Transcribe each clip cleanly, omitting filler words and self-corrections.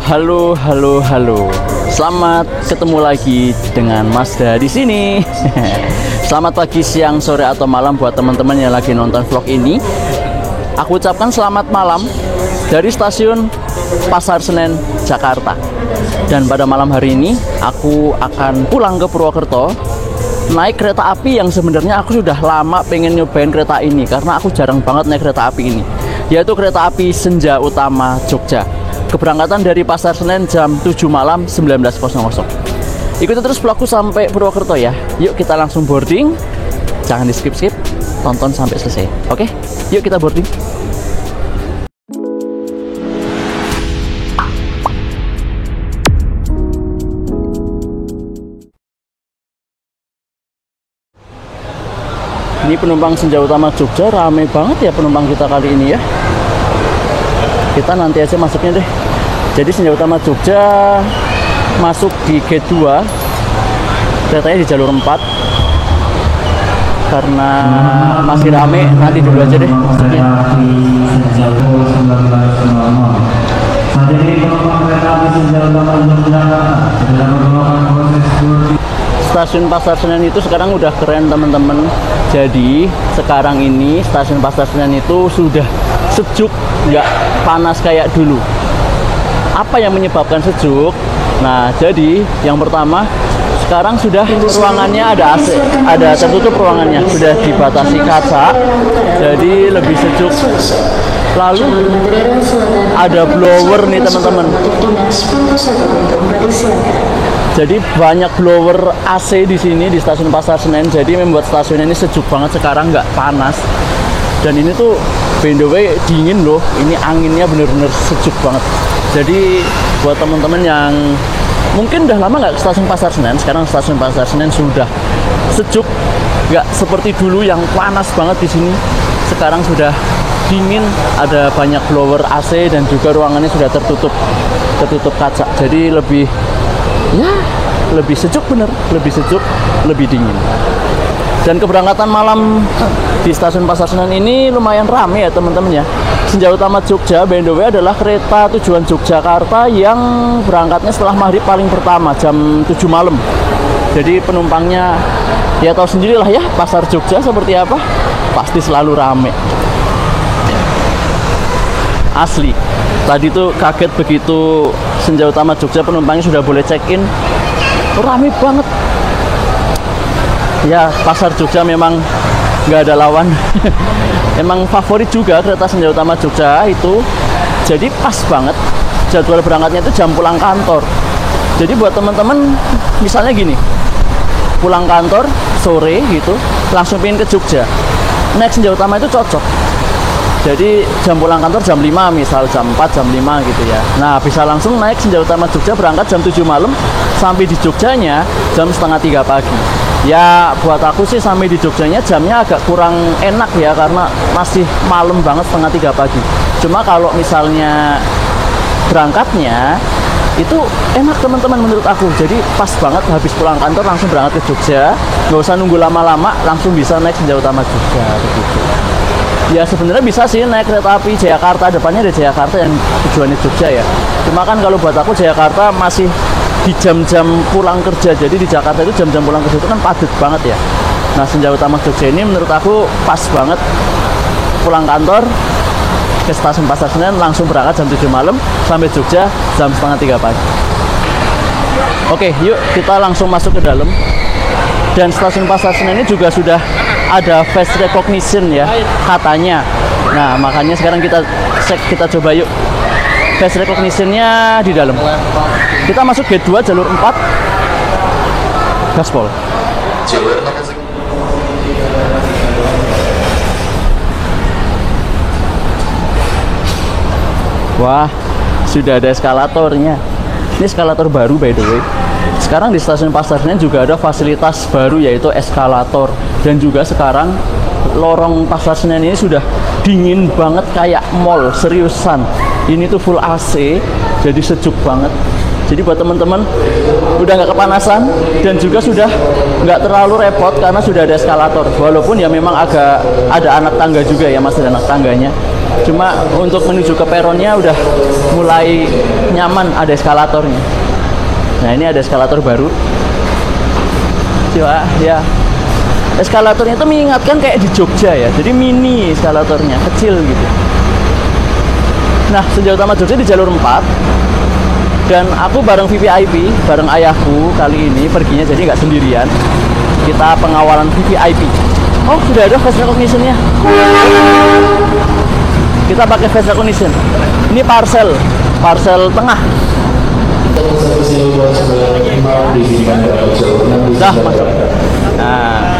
Halo, halo, halo. Selamat ketemu lagi dengan Mazda di sini. Selamat pagi, siang, sore atau malam buat teman-teman yang lagi nonton vlog ini. Aku ucapkan selamat malam dari stasiun Pasar Senen, Jakarta. Dan pada malam hari ini aku akan pulang ke Purwokerto naik kereta api yang sebenarnya aku sudah lama pengen nyobain kereta ini karena aku jarang banget naik kereta api ini, yaitu kereta api Senja Utama Jogja. Keberangkatan dari Pasar Senen jam 7 malam 19.00. Ikuti terus vlogku sampai Purwokerto ya. Yuk kita langsung boarding. Jangan di skip-skip, tonton sampai selesai. Oke, yuk kita boarding. Ini penumpang Senja Utama Jogja, rame banget ya penumpang kita kali ini ya. Kita nanti aja masuknya deh. Jadi Senja Utama Jogja masuk di gate 2, keretanya di jalur 4. Karena masih rame, nanti dulu aja deh masuknya. Stasiun Pasar Senen itu sekarang udah keren teman-teman. Jadi sekarang ini stasiun Pasar Senen itu sudah sejuk, nggak panas kayak dulu. Apa yang menyebabkan sejuk? Nah, jadi yang pertama sekarang sudah ruangannya ada AC, ada tertutup ruangannya, sudah dibatasi kaca, jadi lebih sejuk. Lalu ada blower nih teman-teman. Jadi banyak blower AC di sini di stasiun Pasar Senen. Jadi membuat stasiun ini sejuk banget sekarang, nggak panas. Dan ini tuh by the way dingin loh. Ini anginnya bener-bener sejuk banget. Jadi buat teman-teman yang mungkin udah lama nggak ke stasiun Pasar Senen, sekarang stasiun Pasar Senen sudah sejuk, nggak seperti dulu yang panas banget di sini. Sekarang sudah dingin, ada banyak blower AC dan juga ruangannya sudah tertutup kaca. Jadi lebih sejuk, bener, lebih sejuk, lebih dingin. Dan keberangkatan malam di stasiun Pasar Senen ini lumayan rame ya teman-teman ya. Senja Utama Jogja by the way adalah kereta tujuan Yogyakarta yang berangkatnya setelah maghrib paling pertama jam 7 malam. Jadi penumpangnya ya tahu sendirilah ya, pasar Jogja seperti apa, pasti selalu rame. Asli, tadi tuh kaget begitu Senja Utama Jogja penumpangnya sudah boleh check-in, rame banget. Ya, pasar Jogja memang nggak ada lawan. Emang favorit juga kereta Senja Utama Jogja itu. Jadi pas banget jadwal berangkatnya itu jam pulang kantor. Jadi buat teman-teman misalnya gini, pulang kantor sore gitu, langsung pengen ke Jogja, naik Senja Utama itu cocok. Jadi jam pulang kantor jam 5, misal jam 4, jam 5 gitu ya. Nah, bisa langsung naik Senja Utama Jogja, berangkat jam 7 malam, sampai di Jogjanya jam setengah 3 pagi. Ya, buat aku sih sampai di Jogjanya jamnya agak kurang enak ya, karena masih malam banget, setengah 3 pagi. Cuma kalau misalnya berangkatnya itu enak teman-teman menurut aku. Jadi pas banget habis pulang kantor langsung berangkat ke Jogja, nggak usah nunggu lama-lama, langsung bisa naik Senja Utama Jogja begitu. Ya sebenarnya bisa sih naik kereta api Jakarta, depannya ada Jakarta yang tujuannya Jogja ya. Cuma kan kalau buat aku Jakarta masih di jam-jam pulang kerja. Jadi di Jakarta itu jam-jam pulang kerja itu kan padat banget ya. Nah, Senja Utama Jogja ini menurut aku pas banget pulang kantor ke stasiun Pasar Senen, langsung berangkat jam 7 malam sampai Jogja jam setengah 3 pagi. Oke, yuk kita langsung masuk ke dalam. Dan stasiun Pasar Senen ini juga sudah ada face recognition ya katanya. Nah, makanya sekarang kita cek, kita coba yuk. Face recognition-nya di dalam. Kita masuk gate 2 jalur 4. Gaspol. Wah, sudah ada eskalatornya. Ini eskalator baru by the way. Sekarang di stasiun Pasar Senen juga ada fasilitas baru yaitu eskalator. Dan juga sekarang lorong Pasar Senen ini sudah dingin banget kayak mall, seriusan. Ini tuh full AC, jadi sejuk banget. Jadi buat teman-teman udah nggak kepanasan dan juga sudah nggak terlalu repot karena sudah ada eskalator. Walaupun ya memang agak ada anak tangga juga ya, masih ada anak tangganya. Cuma untuk menuju ke peronnya udah mulai nyaman, ada eskalatornya. Nah ini ada eskalator baru. Coba ya. Eskalatornya itu mengingatkan kayak di Jogja ya. Jadi mini eskalatornya, kecil gitu. Nah, Senja Utama Jogja di jalur 4. Dan aku bareng VVIP, bareng ayahku kali ini perginya, jadi nggak sendirian. Kita pengawalan VVIP. Oh, sudah ada face recognition-nya. Kita pakai face recognition. Ini parcel tengah. Dah masuk. Nah.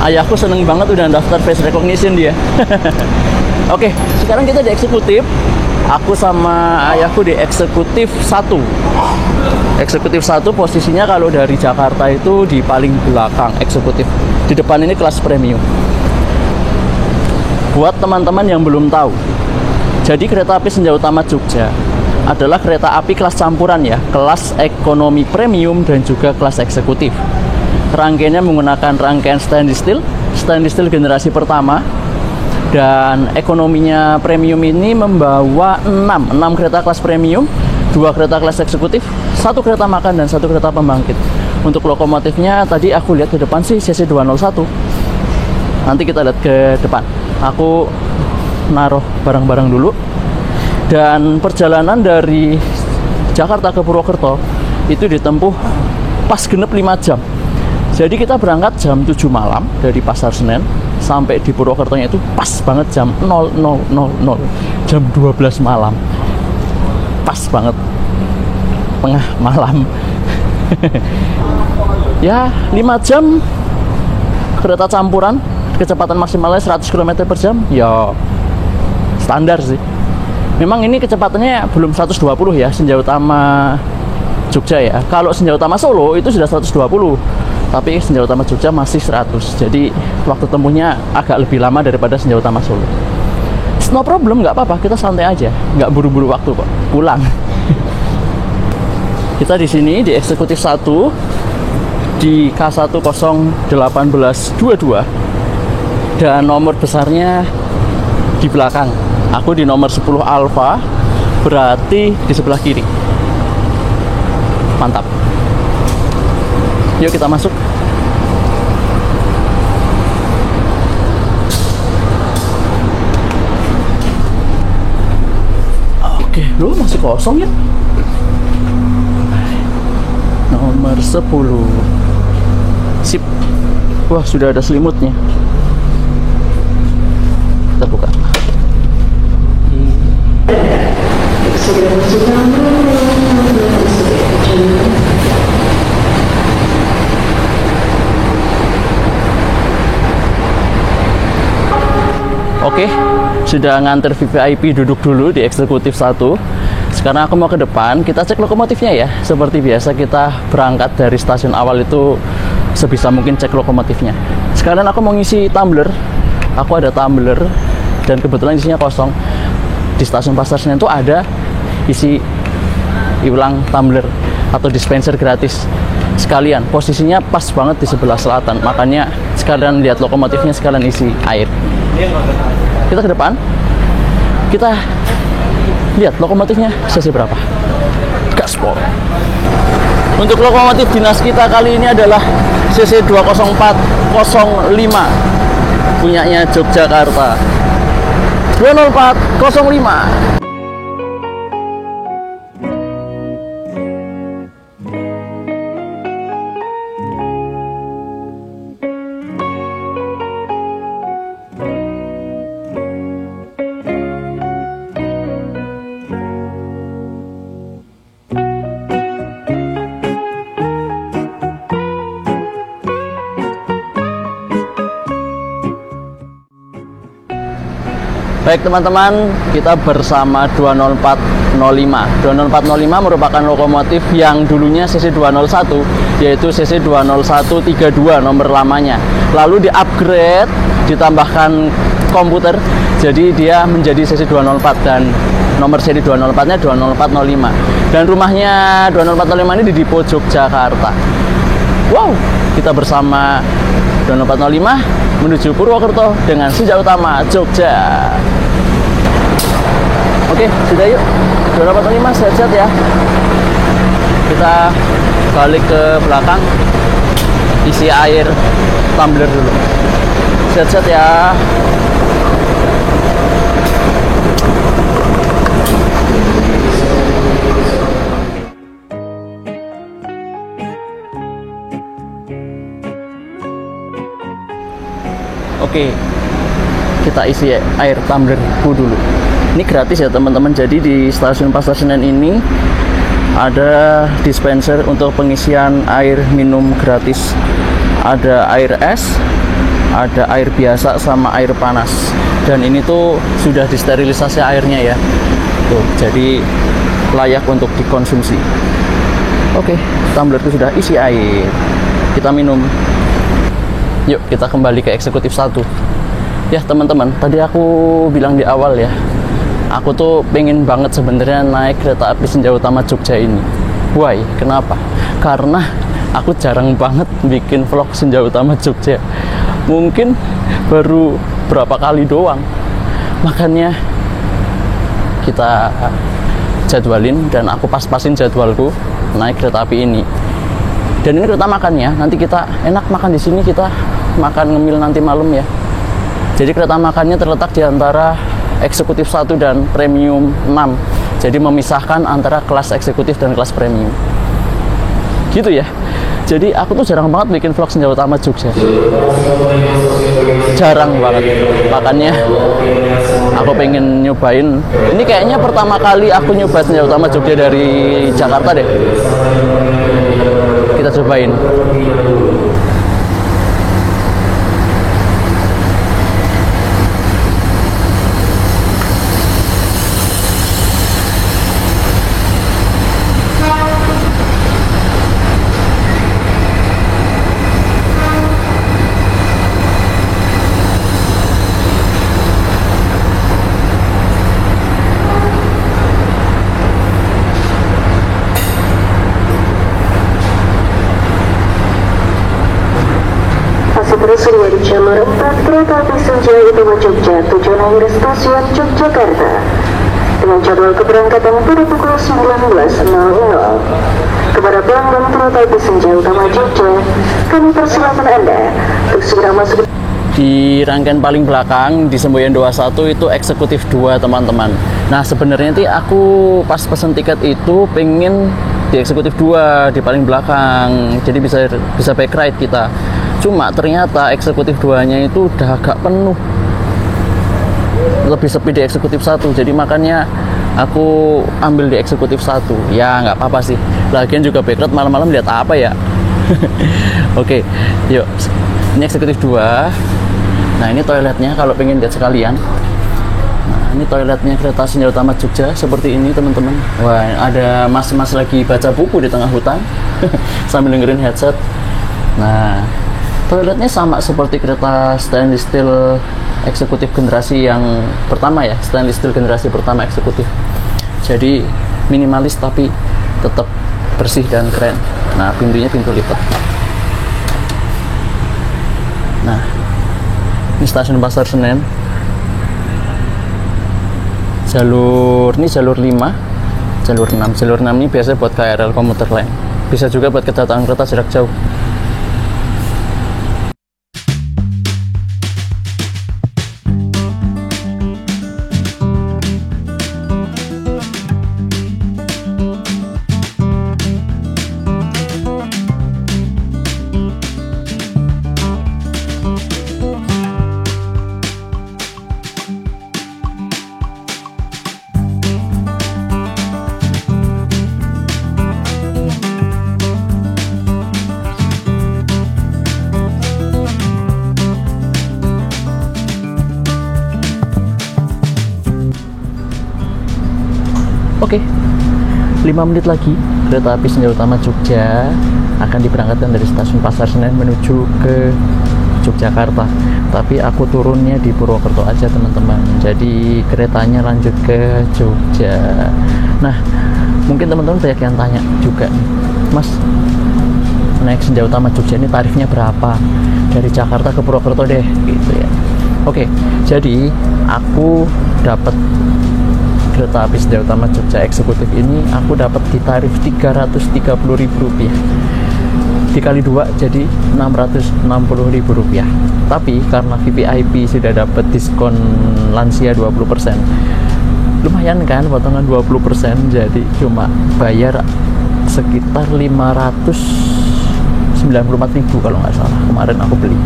Ayahku seneng banget udah daftar face recognition dia. Oke, sekarang kita di eksekutif. Aku sama ayahku di eksekutif 1. Eksekutif 1 posisinya kalau dari Jakarta itu di paling belakang eksekutif. Di depan ini kelas premium. Buat teman-teman yang belum tahu, jadi kereta api Senja Utama Jogja adalah kereta api kelas campuran ya, kelas ekonomi premium dan juga kelas eksekutif. Rangkaiannya menggunakan rangkaian stainless steel generasi pertama, dan ekonominya premium ini membawa 6 kereta kelas premium, 2 kereta kelas eksekutif, 1 kereta makan dan 1 kereta pembangkit. Untuk lokomotifnya tadi aku lihat ke depan sih CC 201. Nanti kita lihat ke depan. Aku naruh barang-barang dulu. Dan perjalanan dari Jakarta ke Purwokerto itu ditempuh pas genep 5 jam. Jadi kita berangkat jam 7 malam dari Pasar Senen sampai di Purwokertonya itu pas banget jam 00.00, jam 12 malam. Pas banget tengah malam. Ya, 5 jam kereta campuran, kecepatan maksimalnya 100 km per jam. Ya standar sih. Memang ini kecepatannya belum 120 ya, Senja Utama Jogja ya. Kalau Senja Utama Solo itu sudah 120. Tapi Senja Utama Jogja masih 100. Jadi waktu tempuhnya agak lebih lama daripada Senja Utama Solo. It's no problem, nggak apa-apa, kita santai aja, nggak buru-buru waktu kok. Pulang. Kita di sini di eksekutif 1 di K101822 dan nomor besarnya di belakang. Aku di nomor 10 Alfa, berarti di sebelah kiri. Mantap. Yuk kita masuk. Oke, loh masih kosong ya? Nomor 10. Sip. Wah, sudah ada selimutnya. Kita buka. Oke, sudah nganter VVIP duduk dulu di eksekutif 1. Sekarang aku mau ke depan, kita cek lokomotifnya ya. Seperti biasa kita berangkat dari stasiun awal itu sebisa mungkin cek lokomotifnya. Sekarang aku mau ngisi tumbler. Aku ada tumbler dan kebetulan isinya kosong. Di stasiun Pasar Senen itu ada isi ulang tumbler atau dispenser gratis. Sekalian, posisinya pas banget di sebelah selatan. Makanya sekalian lihat lokomotifnya, sekalian isi air. Kita ke depan, kita lihat lokomotifnya CC berapa. Gaspol. Untuk lokomotif dinas kita kali ini adalah CC 20405, punyanya Yogyakarta. 20405. Baik teman-teman, kita bersama 20405. 20405 merupakan lokomotif yang dulunya CC 201, yaitu CC 20132 nomor lamanya. Lalu di-upgrade, ditambahkan komputer, jadi dia menjadi CC 204 dan nomor seri 204-nya 20405. Dan rumahnya 20405 ini di Dipo Yogyakarta. Wow, kita bersama Dono 405 menuju Purwokerto dengan Senja Utama Jogja. Oke, sudah yuk. Dono 405 sehat-sehat ya. Kita balik ke belakang, isi air tumbler dulu. Sehat-sehat ya. Oke, kita isi air tumblerku dulu. Ini gratis ya teman-teman. Jadi di stasiun Pasar Senen ini ada dispenser untuk pengisian air minum gratis. Ada air es, ada air biasa sama air panas. Dan ini tuh sudah disterilisasi airnya ya. Tuh, jadi layak untuk dikonsumsi. Oke, tumblerku sudah isi air. Kita minum. Yuk kita kembali ke eksekutif 1. Ya teman-teman, tadi aku bilang di awal ya, aku tuh pengen banget sebenarnya naik kereta api Senja Utama Jogja ini. Why? Kenapa? Karena aku jarang banget bikin vlog Senja Utama Jogja. Mungkin baru berapa kali doang. Makanya kita jadwalin dan aku pas-pasin jadwalku naik kereta api ini. Dan ini kereta makannya, nanti kita enak makan di sini, kita makan ngemil nanti malam ya. Jadi kereta makannya terletak di antara eksekutif 1 dan premium 6. Jadi memisahkan antara kelas eksekutif dan kelas premium. Gitu ya. Jadi aku tuh jarang banget bikin vlog Senja Utama Jogja. Jarang banget. Makanya aku pengen nyobain. Ini kayaknya pertama kali aku nyoba Senja Utama Jogja dari Jakarta deh. Kita cobain. Tersedia di jalur 4 kereta api Senja Utama Jogja tujuan akhir stasiun Yogyakarta dengan jadwal keberangkatan pada pukul 19.00. Kepada pelanggan kereta api Senja Utama Jogja, kami persilakan Anda untuk segera masuk di rangkaian paling belakang di Semboyan 21 itu eksekutif 2 teman-teman. Nah sebenarnya nanti aku pas pesen tiket itu pengen di eksekutif 2 di paling belakang, jadi bisa bike ride kita. Cuma ternyata eksekutif 2-nya itu udah agak penuh, lebih sepi di eksekutif 1. Jadi makanya aku ambil di eksekutif 1. Ya nggak apa-apa sih, lagian juga bike ride malam-malam lihat apa ya. Oke, yuk. Ini eksekutif 2. Nah ini toiletnya kalau pengen lihat sekalian. Nah ini toiletnya kereta Senja Utama Jogja seperti ini teman-teman. Wah, ada mas-mas lagi baca buku di tengah hutan sambil dengerin headset. Nah toiletnya sama seperti kereta stainless steel eksekutif generasi yang pertama ya, stainless steel generasi pertama eksekutif. Jadi minimalis tapi tetap bersih dan keren. Nah pintunya pintu lipat. Nah ini stasiun Pasar Senen. Jalur 5, jalur 6. Jalur 6 ini biasanya buat KRL komuter lain. Bisa juga buat kedatangan kereta jarak jauh. Oke, 5 menit lagi kereta api Senja Utama Jogja akan diberangkatkan dari stasiun Pasar Senen menuju ke Yogyakarta. Tapi aku turunnya di Purwokerto aja teman-teman. Jadi keretanya lanjut ke Jogja. Nah, mungkin teman-teman banyak yang tanya juga nih, Mas, naik Senja Utama Jogja ini tarifnya berapa, dari Jakarta ke Purwokerto deh gitu ya. Oke, jadi aku dapat kereta api Senja Utama Jogja eksekutif ini, aku dapat di tarif Rp330.000, dikali 2 jadi Rp660.000. Tapi karena VVIP sudah dapat diskon lansia 20%, lumayan kan, potongan 20%, jadi cuma bayar sekitar 594.000 kalau nggak salah kemarin aku beli.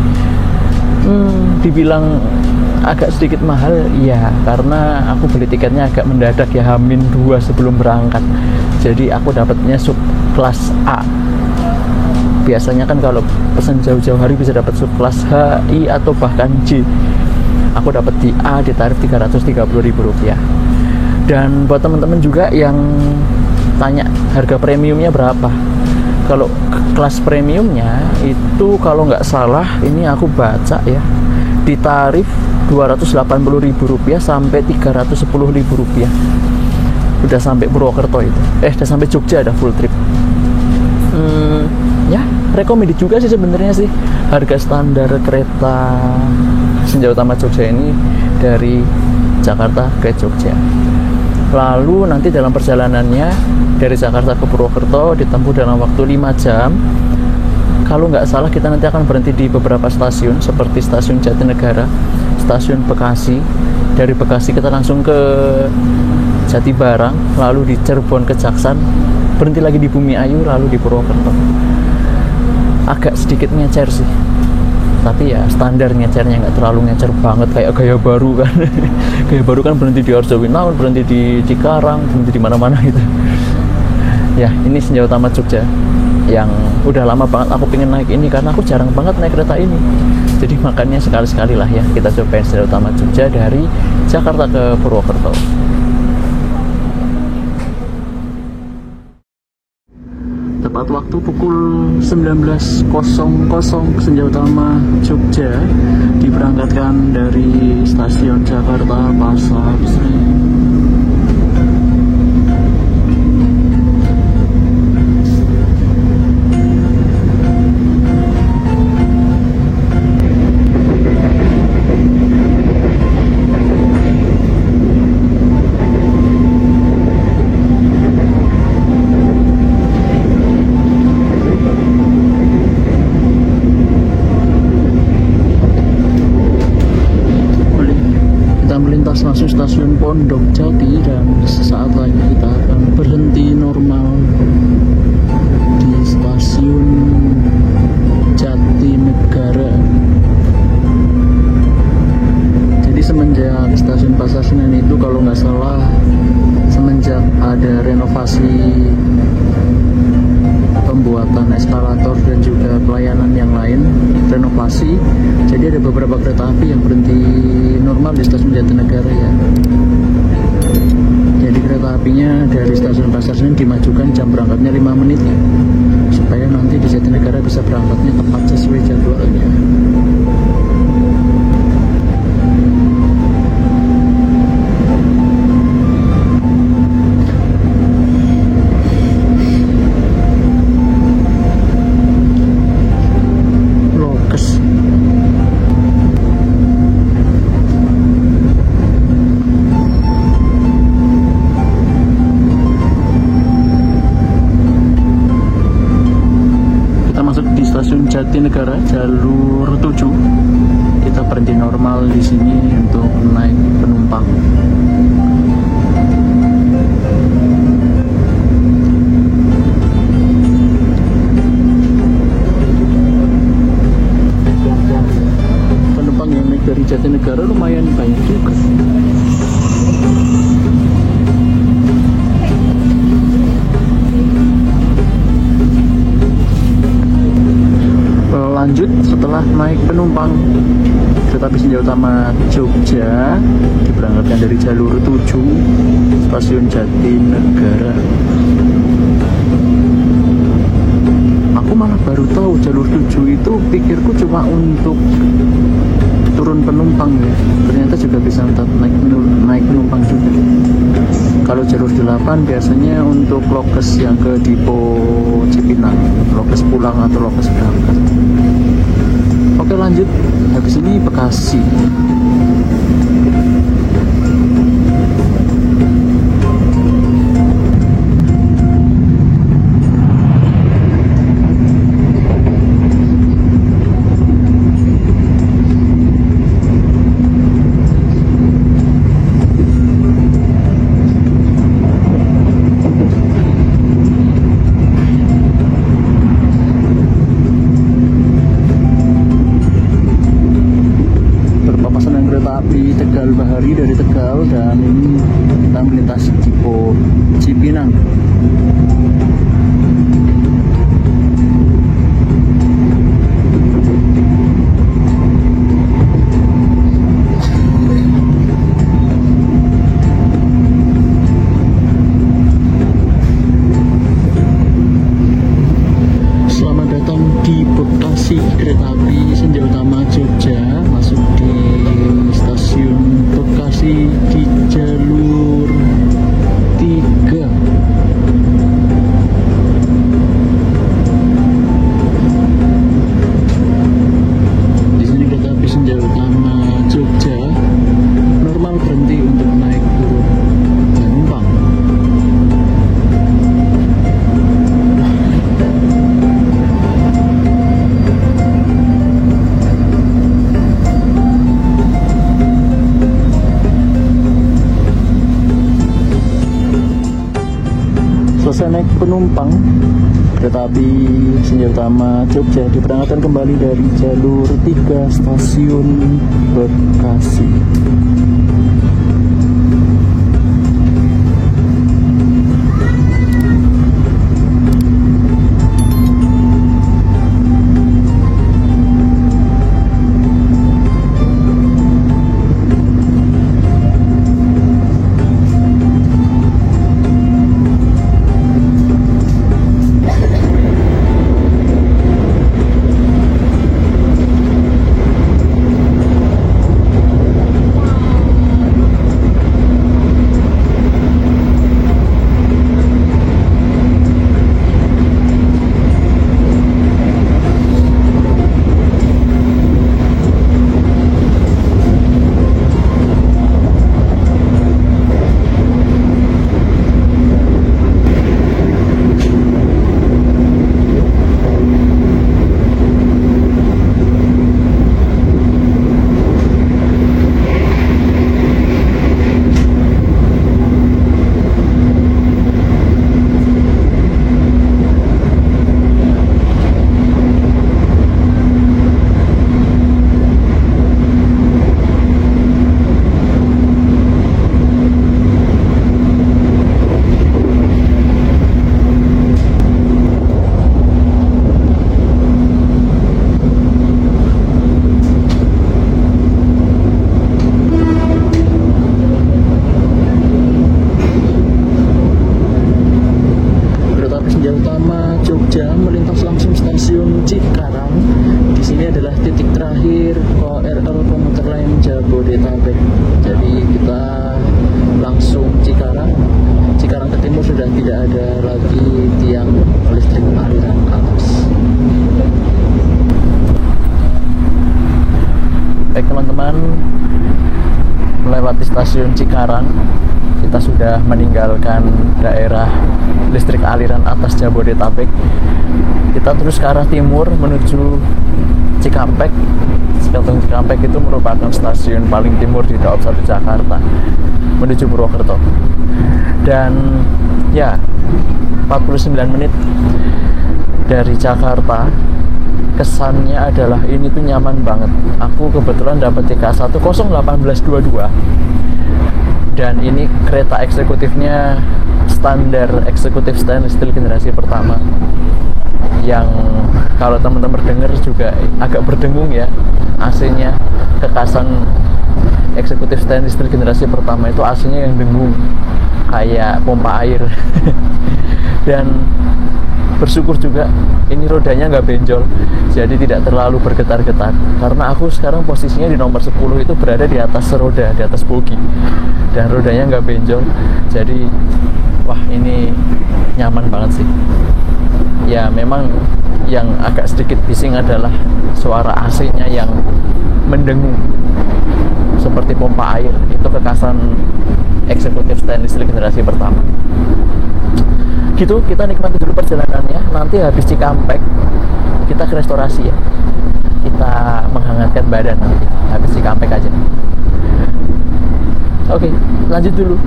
Dibilang agak sedikit mahal ya, karena aku beli tiketnya agak mendadak ya, H-2 sebelum berangkat. Jadi aku dapatnya sub kelas A. Biasanya kan kalau pesan jauh-jauh hari bisa dapat sub kelas H, I atau bahkan J. Aku dapat di A di tarif Rp330.000. Dan buat teman-teman juga yang tanya harga premiumnya berapa, kalau kelas premiumnya itu kalau nggak salah ini aku baca ya, di tarif Rp280.000 sampai Rp310.000. Udah sampai Purwokerto itu, udah sampai Jogja, ada full trip. Ya recommended juga sih sebenarnya sih harga standar kereta Senja Utama Jogja ini dari Jakarta ke Jogja. Lalu nanti dalam perjalanannya dari Jakarta ke Purwokerto ditempuh dalam waktu 5 jam. Kalau nggak salah kita nanti akan berhenti di beberapa stasiun seperti stasiun Jatinegara, stasiun Bekasi. Dari Bekasi kita langsung ke Jatibarang, lalu di Cirebon ke Jaksan, berhenti lagi di Bumi Ayu, lalu di Purwokerto. Agak sedikit ngecer sih, tapi ya standar ngecernya, nggak terlalu ngecer banget kayak Gaya Baru kan. Gaya Baru kan berhenti di Arjawinaun, berhenti di Cikarang, berhenti di mana-mana gitu. Ya ini Senja Utama Jogja yang udah lama banget aku pengen naik ini, karena aku jarang banget naik kereta ini. Jadi makanya sekali-sekali lah ya kita cobain Senja Utama Jogja dari Jakarta ke Purwokerto. Tepat waktu pukul 19.00 Senja Utama Jogja diberangkatkan dari stasiun Jakarta Pasar Senen. Masuk stasiun Pondok Jati dan sesaat lagi kita akan berhenti normal di stasiun Jatinegara. Jadi semenjak stasiun Pasar Senen itu kalau nggak salah, semenjak ada renovasi pembuatan eskalator dan juga pelayanan yang lain, renovasi, jadi ada beberapa kereta api yang berhenti normal di stasiun Jatinegara ya. Jadi kereta apinya dari stasiun Pasar Senen dimajukan jam berangkatnya 5 menit ya, supaya nanti di Jatinegara bisa berangkatnya tepat sesuai jadwalnya. Stasiun Jatinegara jalur 7, kita berhenti normal di sini untuk naik penumpang. Penumpang yang naik dari Jatinegara lumayan banyak juga. Lanjut setelah naik penumpang kereta api Senja Utama Jogja diberangkatkan dari jalur 7 stasiun Jatinegara. Aku malah baru tahu jalur 7 itu, pikirku cuma untuk turun penumpang ya, ternyata juga bisa naik penumpang juga. Kalau jalur 8 biasanya untuk lokes yang ke Dipo Cipinang, lokes pulang atau lokes berangkat. Oke, lanjut. Habis ini Bekasi. Tegal Bahari dari Tegal, dan ini kita melintasi Dipo Cipinang. Selamat datang di Bekasi, kereta api Senja Utama Jogja masuk di stasiun Bekasi di jalur 3. Di sini kereta api Senja Utama Jogja normal berhenti untuk naik turun penumpang. Selesai naik penumpang, kereta api Senja Utama Jogja diberangkatkan kembali dari jalur 3 stasiun Bekasi. Jogja melintas langsung stasiun Cikarang. Di sini adalah titik terakhir KRL komuter lain Jabodetabek. Jadi kita langsung Cikarang. Cikarang ke timur sudah tidak ada lagi tiang listrik aliran atas. Baik teman-teman, melewati stasiun Cikarang, kita sudah meninggalkan daerah listrik aliran atas Jabodetabek. Kita terus ke arah timur menuju Cikampek. Stasiun Cikampek itu merupakan stasiun paling timur di Daob 1 Jakarta menuju Purwokerto. Dan ya, 49 menit dari Jakarta. Kesannya adalah ini tuh nyaman banget. Aku kebetulan dapat TK1 01822. Dan ini kereta eksekutifnya standar eksekutif stainless steel generasi pertama, yang kalau teman-teman dengar juga agak berdengung ya. AC-nya, kekasan eksekutif stainless steel generasi pertama itu AC-nya yang dengung kayak pompa air. Dan bersyukur juga ini rodanya nggak benjol, jadi tidak terlalu bergetar-getar. Karena aku sekarang posisinya di nomor 10 itu berada di atas roda, di atas bogi. dan rodanya nggak benjol. Jadi wah, ini nyaman banget sih. Ya memang yang agak sedikit bising adalah suara AC-nya yang mendengung seperti pompa air. Itu kekhasan eksekutif stainless steel generasi pertama. Gitu, kita nikmati dulu perjalanannya. Nanti habis Cikampek kita ke restorasi ya. Kita menghangatkan badan nanti habis Cikampek aja. Oke, lanjut dulu.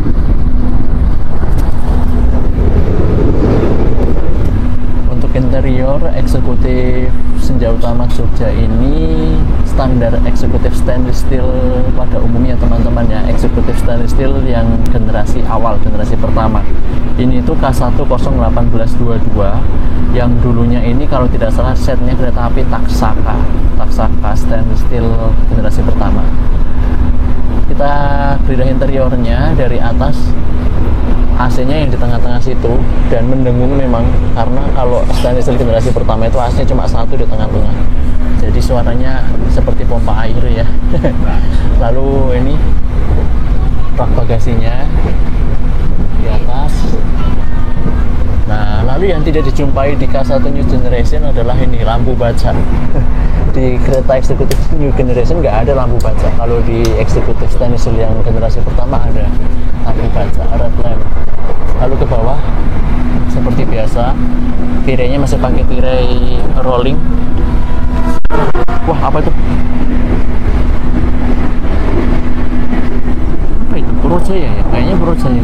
Untuk interior eksekutif Senja Utama Jogja ini standar eksekutif stainless steel pada umumnya teman-teman ya, eksekutif stainless steel yang generasi awal, generasi pertama. Ini tuh K101822 yang dulunya ini kalau tidak salah setnya kereta api Taksaka stainless steel generasi pertama. Kita gelidah interiornya dari atas, AC-nya yang di tengah-tengah situ, dan mendengung memang karena kalau stainless steel generasi pertama itu AC-nya cuma satu di tengah-tengah, jadi suaranya seperti pompa air ya. Lalu ini rak bagasinya di atas. Nah, lalu yang tidak dijumpai di K1 New Generation adalah ini, lampu baca. Di kereta eksekutif New Generation nggak ada lampu baca. Kalau di eksekutif stainless steel yang generasi pertama ada lampu baca, red lamp. Lalu ke bawah seperti biasa, tirainya masih pakai tirai rolling. Wah, apa itu? Apa itu? Purwojaya ya? Kayaknya Purwojaya.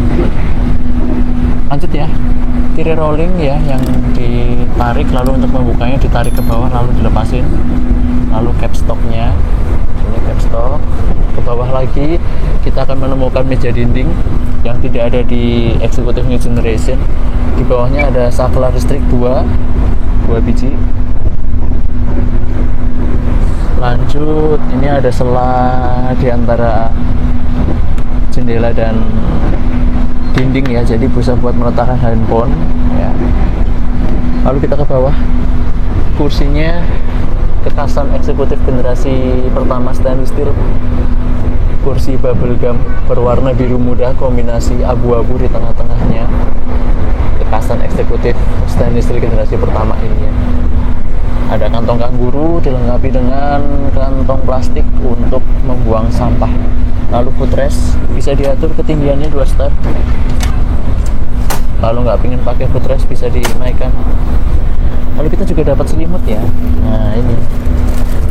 Lanjut ya. Tirai rolling ya, yang ditarik, lalu untuk membukanya ditarik ke bawah lalu dilepasin. Lalu capstocknya, ini capstock. Ke bawah lagi kita akan menemukan meja dinding yang tidak ada di Executive New Generation. Di bawahnya ada saklar listrik 2 biji. Lanjut, ini ada sela di antara jendela dan dinding ya, jadi bisa buat meletakkan handphone ya. Lalu kita ke bawah, kursinya kekhasan eksekutif generasi pertama stainless steel, kursi bubble gum berwarna biru muda kombinasi abu-abu di tengah-tengahnya, kekhasan eksekutif stainless steel generasi pertama ini ya. Ada kantong kanguru dilengkapi dengan kantong plastik untuk membuang sampah. Lalu footrest bisa diatur ketinggiannya 2 step. Lalu nggak pingin pakai footrest bisa dinaikkan. Lalu kita juga dapat selimut ya. Nah ini,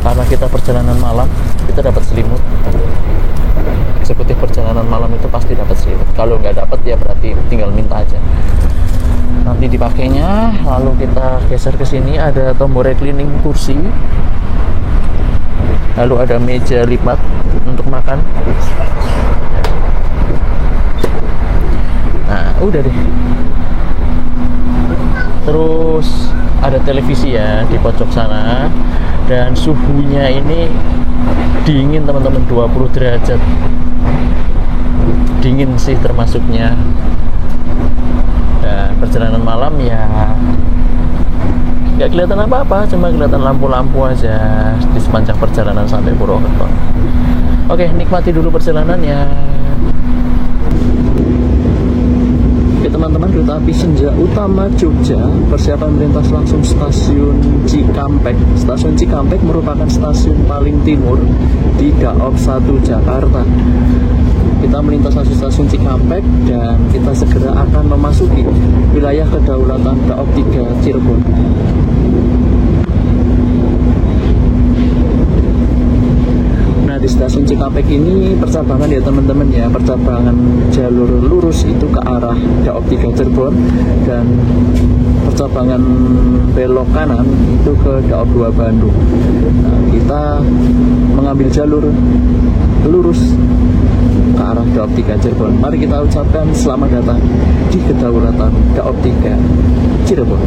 karena kita perjalanan malam, kita dapat selimut. Eksekutif perjalanan malam itu pasti dapat selimut. Kalau nggak dapat ya berarti tinggal minta aja. Nanti dipakainya. Lalu kita geser ke sini, ada tombol reclining kursi. Lalu ada meja lipat untuk makan. Nah, udah deh. Terus ada televisi ya di pojok sana, dan suhunya ini dingin teman-teman, 20 derajat. Dingin sih termasuknya. Dan perjalanan malam ya nggak kelihatan apa-apa, cuma kelihatan lampu-lampu aja di sepanjang perjalanan sampai Purwokerto. Oke, nikmati dulu perjalanannya. Oke teman-teman, kereta api Senja Utama Jogja persiapan melintas langsung stasiun Cikampek. Stasiun Cikampek merupakan stasiun paling timur di Daop 1 Jakarta. Kita melintas langsung stasiun Cikampek dan kita segera akan memasuki wilayah kedaulatan Daop 3 Cirebon. Nah, di stasiun Cikampek ini percabangan ya teman-teman ya, percabangan jalur lurus itu ke arah Daop 3 Cirebon, dan percabangan belok kanan itu ke Daop 2 Bandung. Nah, kita mengambil jalur lurus ke arah Daop 3 Cirebon. Mari kita ucapkan selamat datang di kedaulatan Daop 3 Cirebon.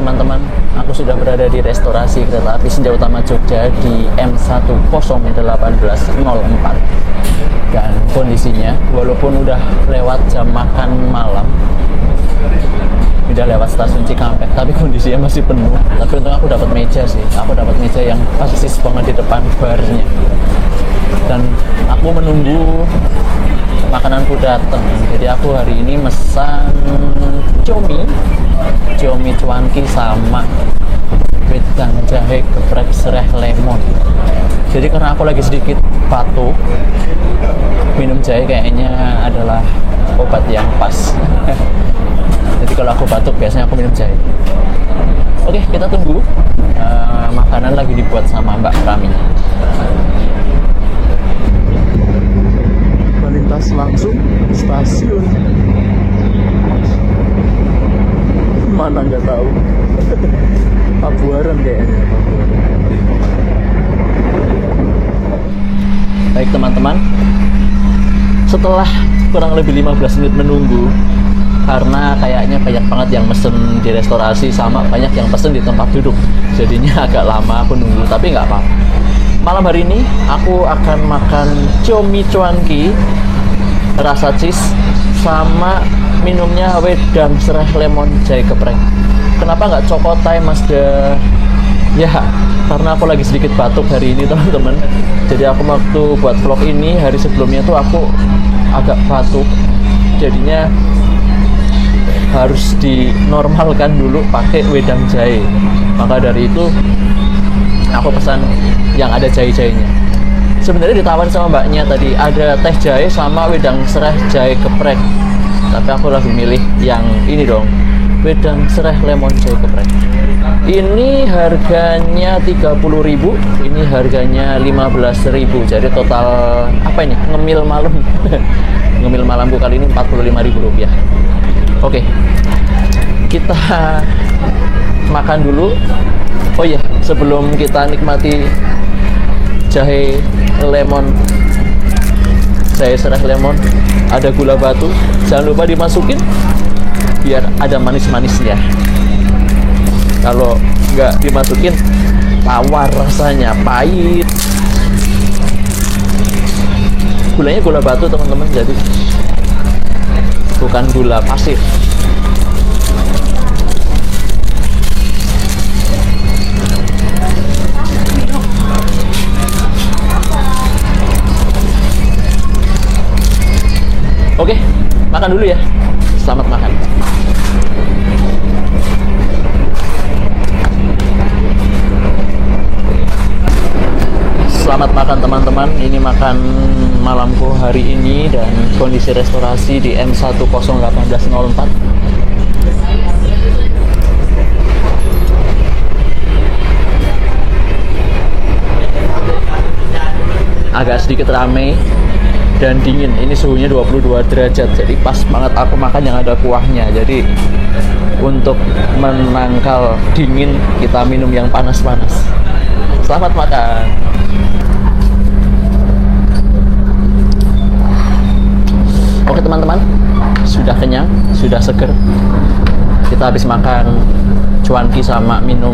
teman-teman, aku sudah berada di restorasi kereta api Senja Utama Jogja di M1081804. Dan kondisinya, walaupun udah lewat jam makan malam, udah lewat stasiun Cikampek, tapi kondisinya masih penuh. Tapi untung aku dapat meja sih, aku dapat meja yang persis banget di depan barnya. Dan aku menunggu makananku datang. Jadi aku hari ini mesan cumi cuanki sama wedang jahe geprek serai lemon. Jadi karena aku lagi sedikit batuk, minum jahe kayaknya adalah obat yang pas. Jadi kalau aku batuk biasanya aku minum jahe. Oke, kita tunggu. Makanan lagi dibuat sama Mbak Rami. Melintas langsung stasiun. Mana nggak tahu. Pabuaran kayaknya. Baik teman-teman, setelah kurang lebih 15 menit menunggu, karena kayaknya banyak banget yang mesen di restorasi sama banyak yang pesen di tempat duduk, jadinya agak lama aku nunggu, tapi nggak apa-apa. Malam hari ini aku akan makan cumi cuanki rasa cheese sama minumnya wedang serai lemon jahe geprek. Kenapa nggak cokotai Mas De? Ya, karena aku lagi sedikit batuk hari ini teman-teman. Jadi aku waktu buat vlog ini hari sebelumnya tuh aku agak batuk, jadinya harus dinormalkan dulu pakai wedang jahe. Maka dari itu aku pesan yang ada jahe-jahenya. Sebenarnya ditawarin sama mbaknya tadi ada teh jahe sama wedang serai jahe geprek, tapi aku lebih milih yang ini dong, wedang serai lemon jahe geprek. Ini harganya 30.000, ini harganya 15.000. Jadi total apa ini? Ngemil malam. Ngemil malamku kali ini 45.000 rupiah. Oke, kita makan dulu. Oh iya, sebelum kita nikmati jahe lemon, jahe serai lemon, ada gula batu. Jangan lupa dimasukin biar ada manis-manisnya. Kalau nggak dimasukin, tawar rasanya, pahit. Gulanya gula batu teman-teman, jadi bukan gula pasir. Oke, makan dulu ya. Selamat makan. Selamat makan teman-teman. Ini makan malamku hari ini dan kondisi restorasi di M1081804. Agak sedikit ramai dan dingin. Ini suhunya 22 derajat. Jadi pas banget aku makan yang ada kuahnya. Jadi untuk menangkal dingin kita minum yang panas-panas. Selamat makan. Oke teman-teman, sudah kenyang, sudah seger. Kita habis makan cuanki sama minum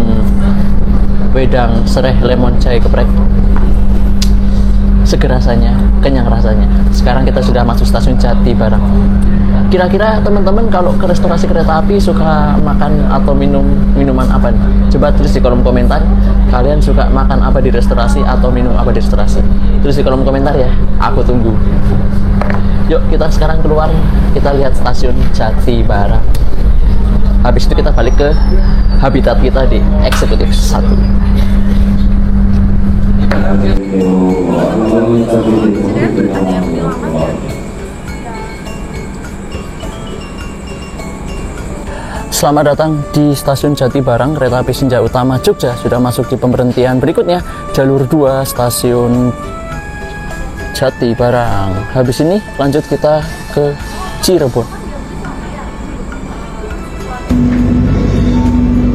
wedang serai lemon jahe geprek. Seger rasanya, kenyang rasanya. Sekarang kita sudah masuk stasiun Jati Barang. Kira-kira teman-teman kalau ke restorasi kereta api suka makan atau minum minuman apa nih? Coba tulis di kolom komentar, kalian suka makan apa di restorasi atau minum apa di restorasi? Tulis di kolom komentar ya, aku tunggu. Yuk kita sekarang keluar, kita lihat stasiun Jati Barang. Habis itu kita balik ke habitat kita di Eksekutif 1. Selamat datang di stasiun Jati Barang, kereta api Senja Utama Jogja. Sudah masuk di pemberhentian berikutnya, jalur 2 stasiun Jati Barang. Habis ini lanjut kita ke Cirebon.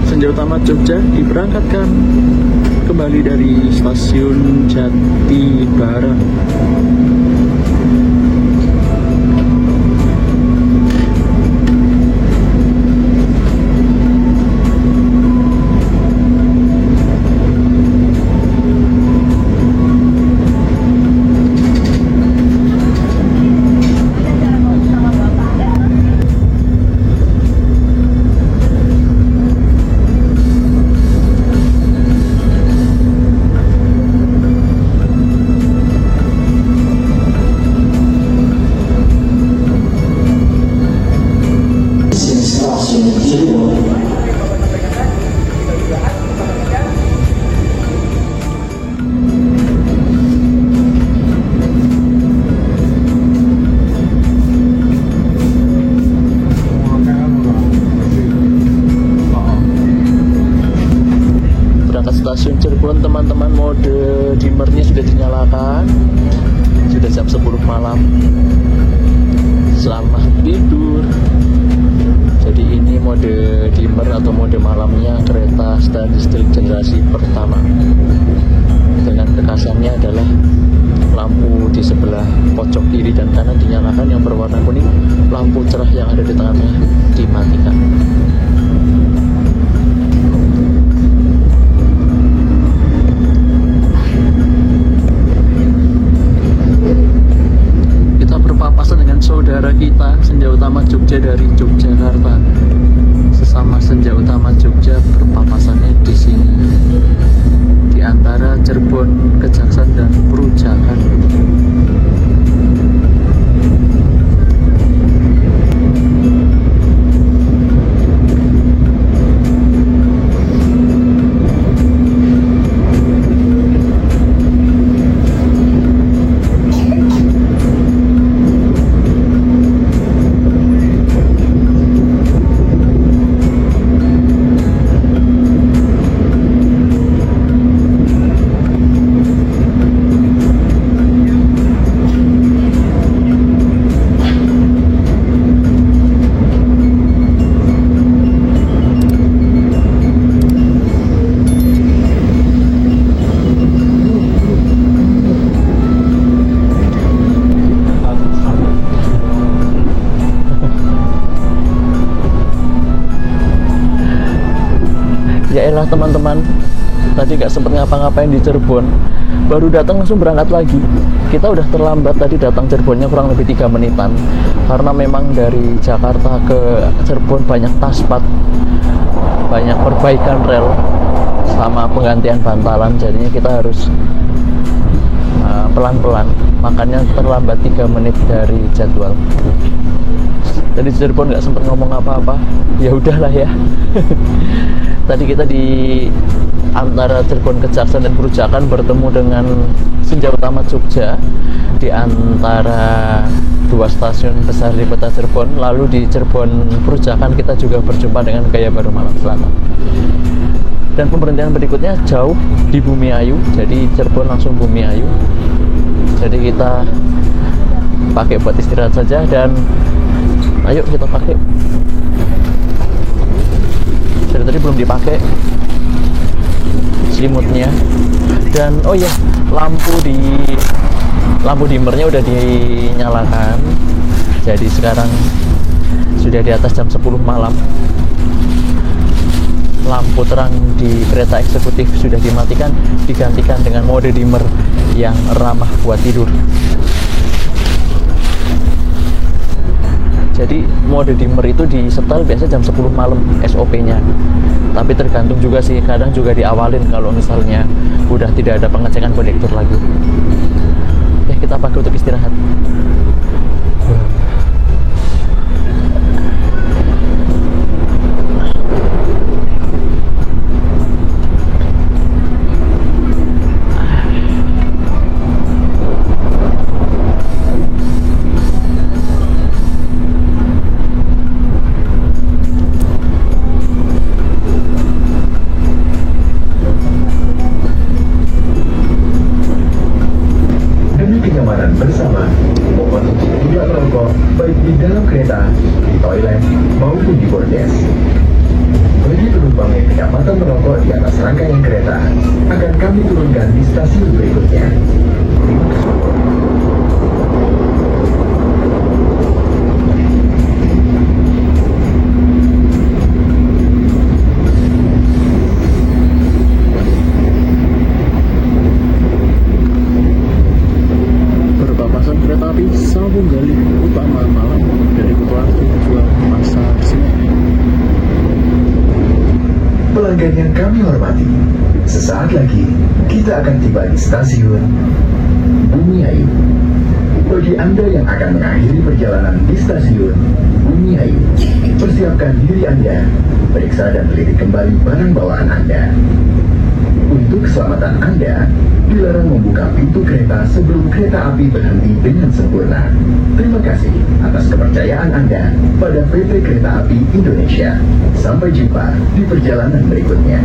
Senja Utama Jogja diberangkatkan kembali dari stasiun Jati Barang. teman-teman, mode dimmernya sudah dinyalakan. Sudah jam 10 malam. Selamat tidur. Jadi ini mode dimmer atau mode malamnya kereta Star District generasi pertama. Dengan kekasannya adalah lampu di sebelah pojok kiri dan kanan dinyalakan, yang berwarna kuning lampu cerah yang ada di tengah-tengah dimatikan. Kita berpapasan dengan saudara kita Senja Utama Jogja dari Yogyakarta. Sesama Senja Utama Jogja berpapasannya di sini, di antara Cirebon, Kejaksan dan Perujakan. Ya elah teman-teman, tadi gak sempet ngapa-ngapain di Cirebon, baru datang langsung berangkat lagi. Kita udah terlambat tadi datang Cirebonnya kurang lebih 3 menitan, karena memang dari Jakarta ke Cirebon banyak taspat, banyak perbaikan rel sama penggantian bantalan, jadinya kita harus pelan-pelan, makanya terlambat 3 menit dari jadwal. Tadi Cirebon nggak sempat ngomong apa-apa, ya udahlah ya. Tadi kita di antara Cirebon, Kejaksan dan Perujakan bertemu dengan Senja Utama Jogja di antara 2 stasiun besar di kota Cirebon. Lalu di Cirebon Perujakan kita juga berjumpa dengan Gaya Baru Malang Selatan. Dan pemberhentian berikutnya jauh di Bumiayu, jadi Cirebon langsung Bumiayu. Jadi kita pakai buat istirahat saja, dan ayo kita pakai. Dari tadi belum dipakai selimutnya. Dan oh ya, lampu dimmernya udah dinyalakan. Jadi sekarang sudah di atas jam 10 malam. Lampu terang di kereta eksekutif sudah dimatikan, digantikan dengan mode dimmer yang ramah buat tidur. Jadi mode dimmer itu disetel biasa jam 10 malam SOP-nya. Tapi tergantung juga sih, kadang juga diawalin kalau misalnya udah tidak ada pengecekan konektor lagi. Kita pakai untuk istirahat. Bersama, mohon untuk tidak merokok baik di dalam kereta, di toilet, maupun di bordes. Bagi penumpang yang kedapatan merokok di atas rangkaian kereta, akan kami turunkan di stasiun berikutnya. Sambung Gali Utama Malang dari Kutuan tujuan Pasar Senen. Pelanggan yang kami hormati, sesaat lagi kita akan tiba di stasiun Bumiayu. Bagi Anda yang akan mengakhiri perjalanan di stasiun Bumiayu, persiapkan diri Anda, periksa dan teliti kembali barang bawaan Anda. Untuk keselamatan Anda, dilarang membuka pintu kereta sebelum kereta api berhenti dengan sempurna. Terima kasih atas kepercayaan Anda pada PT Kereta Api Indonesia. Sampai jumpa di perjalanan berikutnya.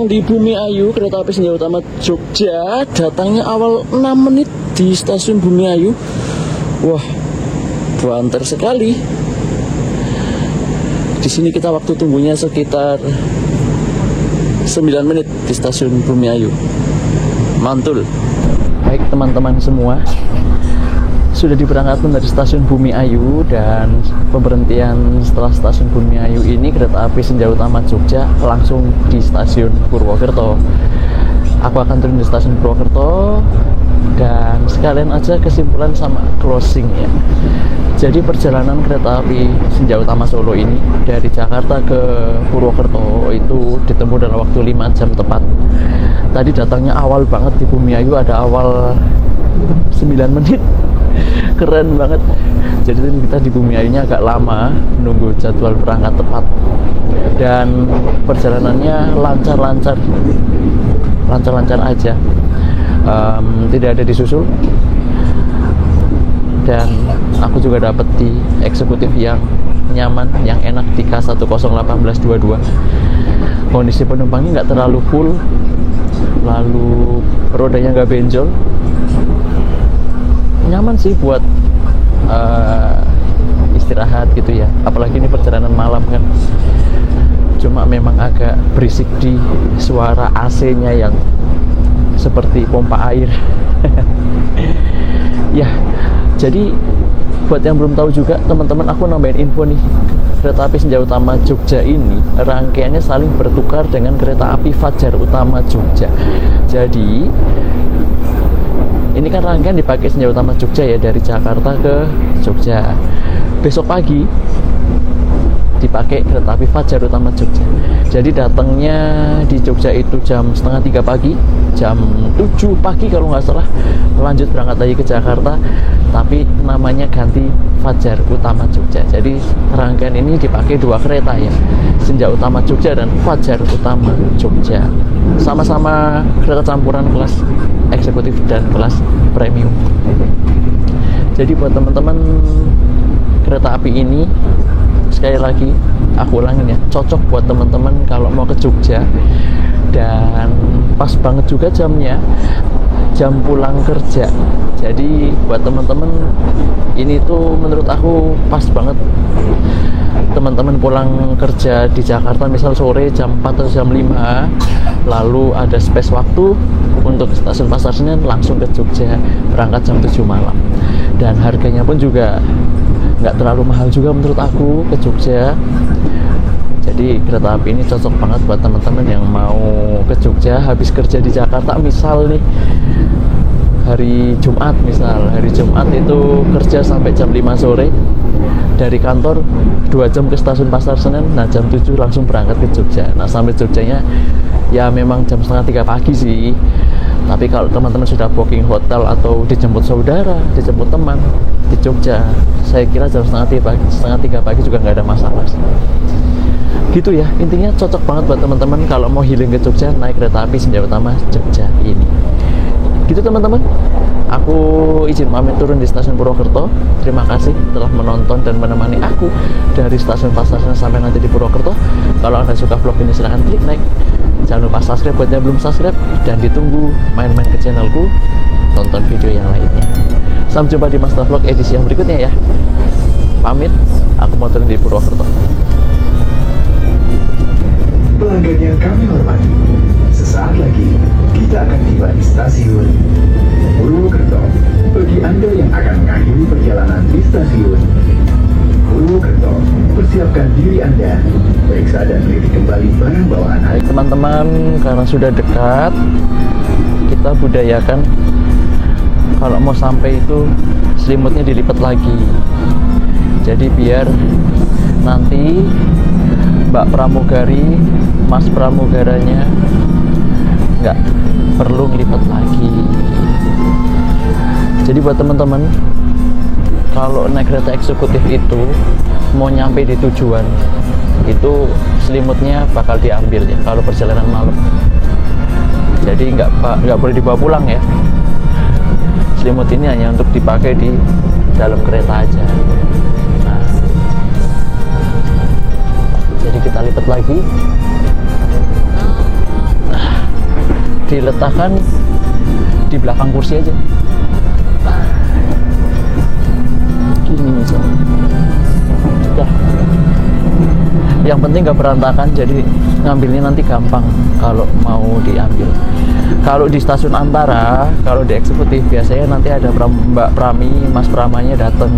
di Bumi Ayu, kereta api Senja Utama Jogja. Datangnya awal 6 menit di stasiun Bumi Ayu. Wah, banter sekali. Di sini kita waktu tunggunya sekitar 9 menit di stasiun Bumi Ayu. Mantul. Baik teman-teman semua, sudah diberangkatkan dari stasiun Bumi Ayu, dan pemberhentian setelah stasiun Bumi Ayu ini kereta api Senja Utama Jogja langsung di stasiun Purwokerto. Aku akan turun di stasiun Purwokerto dan sekalian aja kesimpulan sama closing ya. Jadi perjalanan kereta api Senja Utama Solo ini dari Jakarta ke Purwokerto itu ditempuh dalam waktu 5 jam tepat. Tadi datangnya awal banget di Bumi Ayu, ada awal 9 menit. Keren banget. Jadi kita di Bumi Ayunya agak lama nunggu jadwal berangkat tepat, dan perjalanannya lancar-lancar aja, tidak ada disusul. Dan aku juga dapat di eksekutif yang nyaman, yang enak di K101822. Kondisi penumpangnya nggak terlalu full, lalu rodanya nggak benjol, nyaman sih buat istirahat gitu ya. Apalagi ini perjalanan malam kan. Cuma memang agak berisik di suara AC-nya yang seperti pompa air. Ya, jadi buat yang belum tahu juga teman-teman, aku nambahin info nih. Kereta api Senja Utama Jogja ini rangkaiannya saling bertukar dengan kereta api Fajar Utama Jogja. Jadi ini kan rangkaian dipakai Senja Utama Jogja ya, dari Jakarta ke Jogja. Besok pagi dipakai kereta api Fajar Utama Jogja. Jadi datangnya di Jogja itu jam setengah 3 pagi, jam 7 pagi kalau nggak salah, lanjut berangkat lagi ke Jakarta, tapi namanya ganti Fajar Utama Jogja. Jadi rangkaian ini dipakai 2 kereta ya, Senja Utama Jogja dan Fajar Utama Jogja. Sama-sama kereta campuran kelas eksekutif dan kelas premium. Jadi buat teman-teman, kereta api ini sekali lagi aku ulangin ya, cocok buat teman-teman kalau mau ke Jogja, dan pas banget juga jamnya, jam pulang kerja. Jadi buat teman-teman ini tuh menurut aku pas banget. Teman-teman pulang kerja di Jakarta misal sore jam 4 atau jam 5, lalu ada space waktu untuk stasiun Pasar Senen, langsung ke Jogja, berangkat jam 7 malam. Dan harganya pun juga nggak terlalu mahal juga menurut aku ke Jogja. Jadi kereta api ini cocok banget buat teman-teman yang mau ke Jogja habis kerja di Jakarta, misal nih hari Jumat, hari Jumat itu kerja sampai jam 5 sore, dari kantor 2 jam ke stasiun Pasar Senen, nah jam 7 langsung berangkat ke Jogja. Nah sampai Jogjanya ya memang jam setengah 3 pagi sih, tapi kalau teman-teman sudah booking hotel atau dijemput saudara, dijemput teman di Jogja, saya kira jam setengah 3 pagi juga nggak ada masalah sih. Gitu ya, intinya cocok banget buat teman-teman kalau mau healing ke Jogja, naik kereta api Senja Utama Jogja ini. Gitu teman-teman, aku izin pamit turun di stasiun Purwokerto. Terima kasih telah menonton dan menemani aku dari stasiun Pasar Senen sampai nanti di Purwokerto. Kalau Anda suka vlog ini silahkan klik like, jangan lupa subscribe buat yang belum subscribe, dan ditunggu main-main ke channelku, tonton video yang lainnya. Sampai jumpa di Master Vlog edisi yang berikutnya ya. Pamit, aku mau turun di Purwokerto. Pelanggan yang kami hormati, sesaat lagi kita akan tiba di stasiun Purwokerto. Bagi Anda yang akan mengakhiri perjalanan di stasiun Purwokerto, persiapkan diri Anda, periksa dan teliti kembali barang bawaan Anda. Baik teman-teman, karena sudah dekat, kita budayakan kalau mau sampai itu selimutnya dilipat lagi. Jadi biar nanti Mbak pramugari, Mas pramugaranya nggak perlu ngelipat lagi. Jadi buat teman-teman, kalau naik kereta eksekutif itu mau nyampe di tujuan itu selimutnya bakal diambil ya kalau perjalanan malam. Jadi nggak boleh dibawa pulang ya. Selimut ini hanya untuk dipakai di dalam kereta aja. Nah, jadi kita lipat lagi. diletakkan di belakang kursi aja. Gini misalnya. Sudah. Yang penting nggak berantakan, jadi ngambilnya nanti gampang kalau mau diambil. Kalau di stasiun Antara, kalau di eksekutif biasanya nanti ada Mbak Prami, Mas Pramanya dateng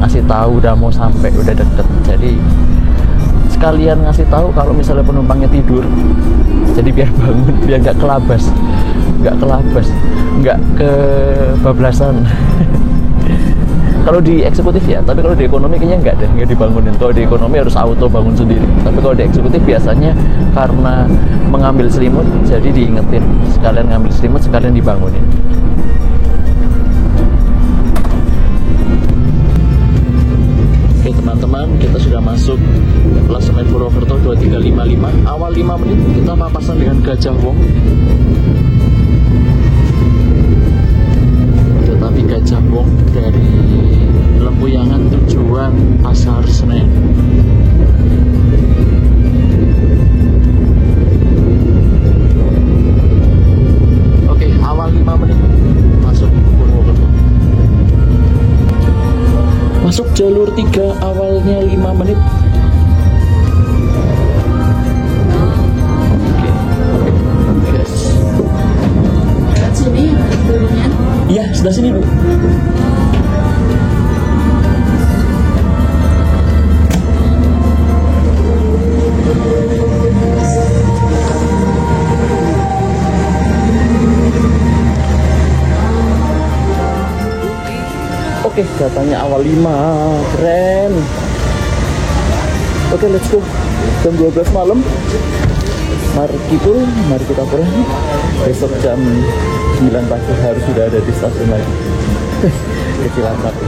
ngasih tahu udah mau sampai, udah deket. Jadi sekalian ngasih tahu kalau misalnya penumpangnya tidur, jadi biar bangun, biar nggak kelabas, nggak kebablasan. Kalau di eksekutif ya, tapi kalau di ekonomi kayaknya nggak deh, nggak dibangunin. Kalau di ekonomi harus auto bangun sendiri. Tapi kalau di eksekutif biasanya karena mengambil selimut, jadi diingetin. Sekalian ngambil selimut, sekalian dibangunin. Oke teman-teman, kita sudah masuk klasemen Purwokerto 2355. Awal 5 menit kita papasan dengan Gajah Wong. Tetapi Gajah Wong dari Lempuyangan tujuan Pasar Senen. Oke, awal 5 menit masuk Purwokerto. Masuk jalur 3 awalnya 5 menit. Oke. Yes. Sini dulunya. Iya, sebelah sini, Bu. Oke, datanya awal 5. Keren. Oke, let's go. Jam 12 malam. Mari kita pulang. Besok jam 9 pagi harus sudah ada di stasiun lagi. Kecilan satu.